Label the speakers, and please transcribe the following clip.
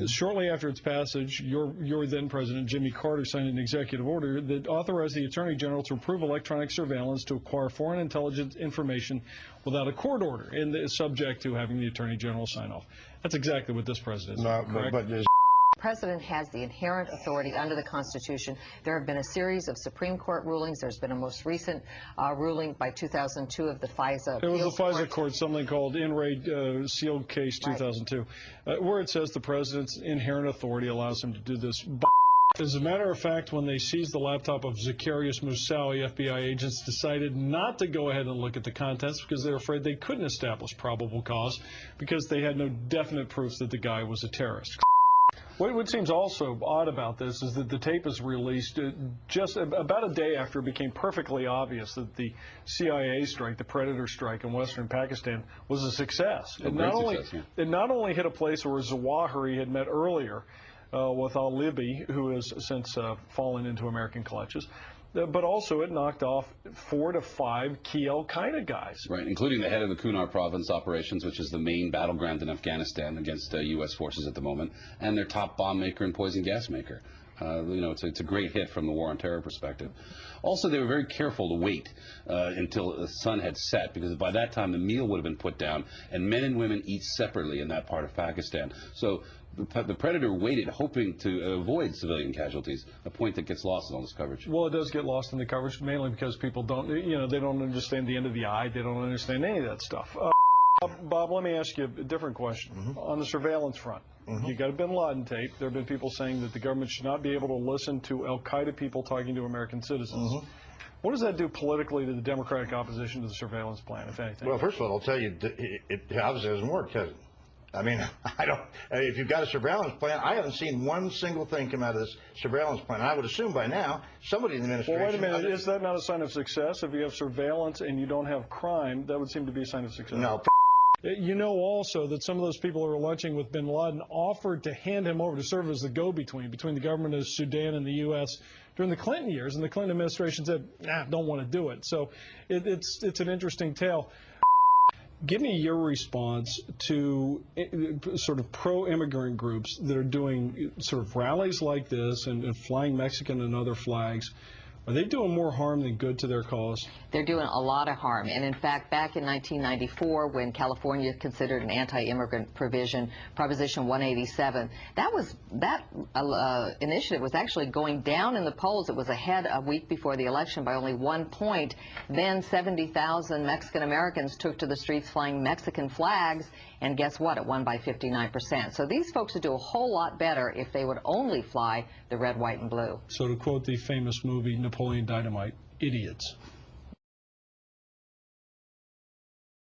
Speaker 1: Shortly after its passage, your then President Jimmy Carter signed an executive order that authorized the Attorney General to approve electronic surveillance to acquire foreign intelligence information without a court order, and is subject to having the Attorney General sign off. That's exactly what this president is.
Speaker 2: No, but
Speaker 3: The president has the inherent authority under the Constitution. There have been a series of Supreme Court rulings. There's been a most recent ruling by 2002 of the FISA.
Speaker 1: It was the FISA court, something called In Re Sealed Case 2002, where it says the president's inherent authority allows him to do this. As a matter of fact, when they seized the laptop of Zacarias Moussaoui, FBI agents decided not to go ahead and look at the contents because they were afraid they couldn't establish probable cause because they had no definite proof that the guy was a terrorist. What seems also odd about this is that the tape is released just about a day after it became perfectly obvious that the CIA strike, the Predator strike in western Pakistan, was a success. It not only hit a place where Zawahiri had met earlier with al-Libi, who has since fallen into American clutches, but also it knocked off 4 to 5 key al-Qaeda guys.
Speaker 4: Right, including the head of the Kunar Province operations, which is the main battleground in Afghanistan against U.S. forces at the moment, and their top bomb maker and poison gas maker. You know, it's a great hit from the war on terror perspective. Also, they were very careful to wait until the sun had set, because by that time the meal would have been put down, and men and women eat separately in that part of Pakistan. So the Predator waited, hoping to avoid civilian casualties, a point that gets lost in all this coverage.
Speaker 1: Well, it does get lost in the coverage, mainly because people don't, they don't understand the end of the eye. They don't understand any of that stuff. Bob, let me ask you a different question. On the surveillance front, you got a bin Laden tape. There have been people saying that the government should not be able to listen to al-Qaeda people talking to American citizens. What does that do politically to the Democratic opposition to the surveillance plan, if anything?
Speaker 2: Well, first of all, I'll tell you, it obviously doesn't work, has it? I mean, if you've got a surveillance plan, I haven't seen one single thing come out of this surveillance plan. I would assume by now, somebody in the administration...
Speaker 1: Well, wait a minute. Is that not a sign of success? If you have surveillance and you don't have crime, that would seem to be a sign of success.
Speaker 2: No.
Speaker 1: You know also that some of those people who were lunching with bin Laden offered to hand him over to serve as the go-between between the government of Sudan and the U.S. during the Clinton years, and the Clinton administration said, nah, don't want to do it. So it's an interesting tale. Give me your response to sort of pro-immigrant groups that are doing sort of rallies like this and flying Mexican and other flags. Are they doing more harm than good to their cause?
Speaker 3: They're doing a lot of harm. And in fact, back in 1994, when California considered an anti-immigrant provision, Proposition 187, that initiative was actually going down in the polls. It was ahead a week before the election by only 1 point. Then 70,000 Mexican Americans took to the streets flying Mexican flags, and guess what? It won by 59%. So these folks would do a whole lot better if they would only fly the red, white, and blue.
Speaker 1: So to quote the famous movie Napoleon Dynamite, idiots.